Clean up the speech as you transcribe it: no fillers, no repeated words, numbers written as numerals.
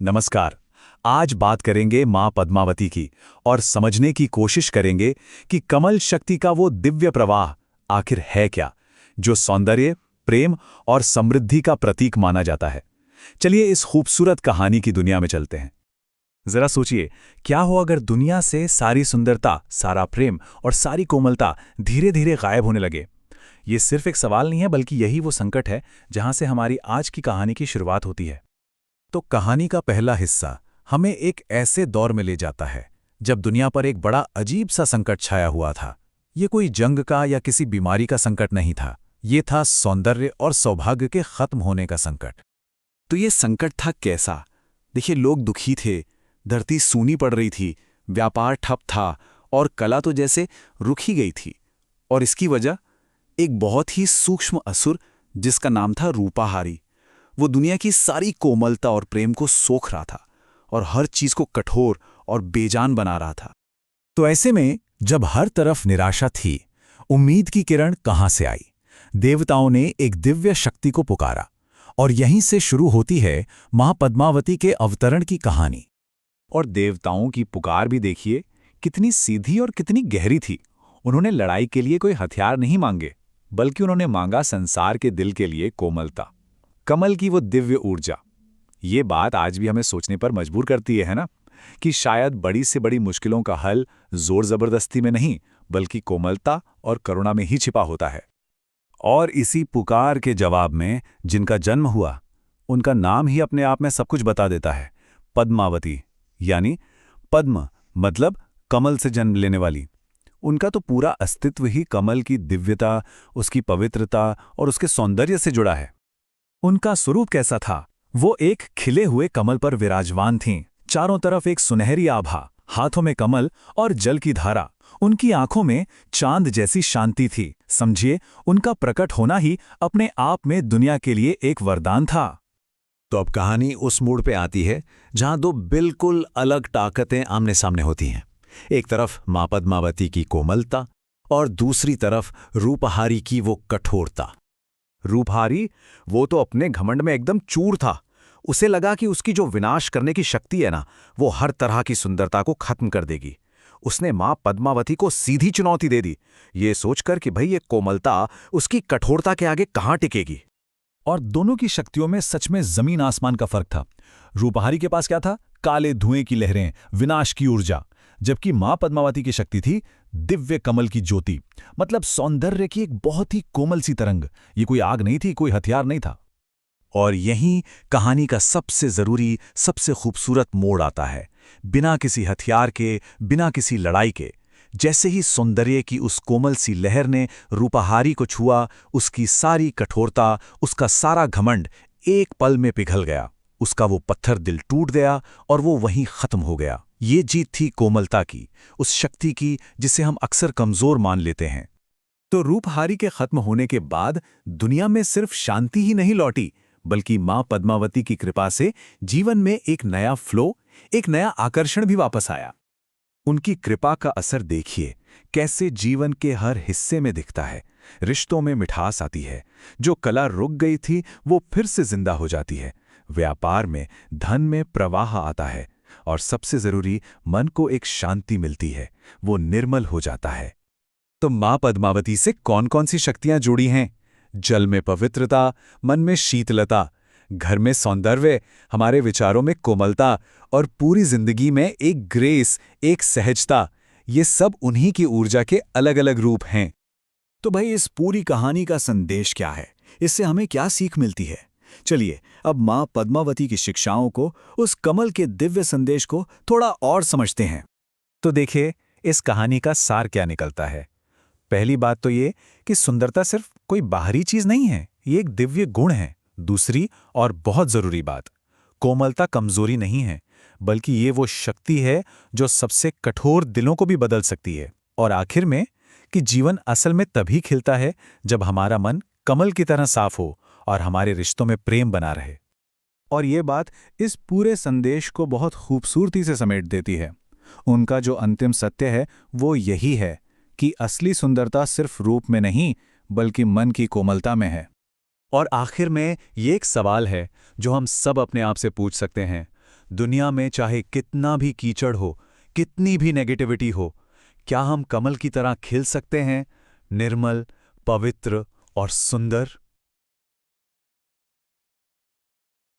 नमस्कार। आज बात करेंगे मां पद्मावती की और समझने की कोशिश करेंगे कि कमल शक्ति का वो दिव्य प्रवाह आखिर है क्या, जो सौंदर्य, प्रेम और समृद्धि का प्रतीक माना जाता है। चलिए इस खूबसूरत कहानी की दुनिया में चलते हैं। जरा सोचिए, क्या हो अगर दुनिया से सारी सुंदरता, सारा प्रेम और सारी कोमलता धीरे धीरे गायब होने लगे। ये सिर्फ एक सवाल नहीं है, बल्कि यही वो संकट है जहां से हमारी आज की कहानी की शुरुआत होती है। तो कहानी का पहला हिस्सा हमें एक ऐसे दौर में ले जाता है जब दुनिया पर एक बड़ा अजीब सा संकट छाया हुआ था। ये कोई जंग का या किसी बीमारी का संकट नहीं था, ये था सौंदर्य और सौभाग्य के खत्म होने का संकट। तो ये संकट था कैसा? देखिए, लोग दुखी थे, धरती सूनी पड़ रही थी, व्यापार ठप था और कला तो जैसे रुक ही गई थी। और इसकी वजह एक बहुत ही सूक्ष्म असुर जिसका नाम था रूपाहारी। वो दुनिया की सारी कोमलता और प्रेम को सोख रहा था और हर चीज को कठोर और बेजान बना रहा था। तो ऐसे में जब हर तरफ निराशा थी, उम्मीद की किरण कहां से आई? देवताओं ने एक दिव्य शक्ति को पुकारा और यहीं से शुरू होती है मां पद्मावती के अवतरण की कहानी। और देवताओं की पुकार भी देखिए, कितनी सीधी और कितनी गहरी थी। उन्होंने लड़ाई के लिए कोई हथियार नहीं मांगे, बल्कि उन्होंने मांगा संसार के दिल के लिए कोमलता, कमल की वो दिव्य ऊर्जा। ये बात आज भी हमें सोचने पर मजबूर करती है ना, कि शायद बड़ी से बड़ी मुश्किलों का हल जोर जबरदस्ती में नहीं, बल्कि कोमलता और करुणा में ही छिपा होता है। और इसी पुकार के जवाब में जिनका जन्म हुआ, उनका नाम ही अपने आप में सब कुछ बता देता है। पद्मावती, यानी पद्म मतलब कमल से जन्म लेने वाली। उनका तो पूरा अस्तित्व ही कमल की दिव्यता, उसकी पवित्रता और उसके सौंदर्य से जुड़ा है। उनका स्वरूप कैसा था? वो एक खिले हुए कमल पर विराजमान थीं। चारों तरफ एक सुनहरी आभा, हाथों में कमल और जल की धारा। उनकी आंखों में चांद जैसी शांति थी। समझिए, उनका प्रकट होना ही अपने आप में दुनिया के लिए एक वरदान था। तो अब कहानी उस मोड़ पे आती है जहां दो बिल्कुल अलग ताकतें आमने सामने होती हैं। एक तरफ मां पद्मावती की कोमलता और दूसरी तरफ रूपहारी की वो कठोरता। रूपहारी, वो तो अपने घमंड में एकदम चूर था। उसे लगा कि उसकी जो विनाश करने की शक्ति है ना, वो हर तरह की सुंदरता को खत्म कर देगी। उसने मां पद्मावती को सीधी चुनौती दे दी, ये सोचकर कि भाई ये कोमलता उसकी कठोरता के आगे कहां टिकेगी। और दोनों की शक्तियों में सच में जमीन आसमान का फर्क था। रूपहारी के पास क्या था? काले धुएं की लहरें, विनाश की ऊर्जा। जबकि मां पद्मावती की शक्ति थी दिव्य कमल की ज्योति, मतलब सौंदर्य की एक बहुत ही कोमल सी तरंग। ये कोई आग नहीं थी, कोई हथियार नहीं था। और यहीं कहानी का सबसे जरूरी, सबसे खूबसूरत मोड़ आता है। बिना किसी हथियार के, बिना किसी लड़ाई के, जैसे ही सौंदर्य की उस कोमल सी लहर ने रूपहारी को छुआ, उसकी सारी कठोरता, उसका सारा घमंड एक पल में पिघल गया। उसका वो पत्थर दिल टूट गया और वो वहीं खत्म हो गया। ये जीत थी कोमलता की, उस शक्ति की जिसे हम अक्सर कमजोर मान लेते हैं। तो रूपहारी के खत्म होने के बाद दुनिया में सिर्फ शांति ही नहीं लौटी, बल्कि मां पद्मावती की कृपा से जीवन में एक नया फ्लो, एक नया आकर्षण भी वापस आया। उनकी कृपा का असर देखिए, कैसे जीवन के हर हिस्से में दिखता है। रिश्तों में मिठास आती है, जो कला रुक गई थी वो फिर से जिंदा हो जाती है। व्यापार में, धन में प्रवाह आता है और सबसे जरूरी, मन को एक शांति मिलती है, वो निर्मल हो जाता है। तो मां पद्मावती से कौन कौन सी शक्तियां जुड़ी हैं? जल में पवित्रता, मन में शीतलता, घर में सौंदर्य, हमारे विचारों में कोमलता और पूरी जिंदगी में एक ग्रेस, एक सहजता। ये सब उन्हीं की ऊर्जा के अलग अलग रूप हैं। तो भाई, इस पूरी कहानी का संदेश क्या है? इससे हमें क्या सीख मिलती है? चलिए अब मां पद्मावती की शिक्षाओं को, उस कमल के दिव्य संदेश को थोड़ा और समझते हैं। तो देखिए, इस कहानी का सार क्या निकलता है। पहली बात तो ये कि सुंदरता सिर्फ कोई बाहरी चीज नहीं है, ये एक दिव्य गुण है। दूसरी और बहुत जरूरी बात, कोमलता कमजोरी नहीं है, बल्कि ये वो शक्ति है जो सबसे कठोर दिलों को भी बदल सकती है। और आखिर में, कि जीवन असल में तभी खिलता है जब हमारा मन कमल की तरह साफ हो और हमारे रिश्तों में प्रेम बना रहे। और ये बात इस पूरे संदेश को बहुत खूबसूरती से समेट देती है। उनका जो अंतिम सत्य है वो यही है कि असली सुंदरता सिर्फ रूप में नहीं, बल्कि मन की कोमलता में है। और आखिर में ये एक सवाल है जो हम सब अपने आप से पूछ सकते हैं, दुनिया में चाहे कितना भी कीचड़ हो, कितनी भी नेगेटिविटी हो, क्या हम कमल की तरह खिल सकते हैं, निर्मल, पवित्र और सुंदर?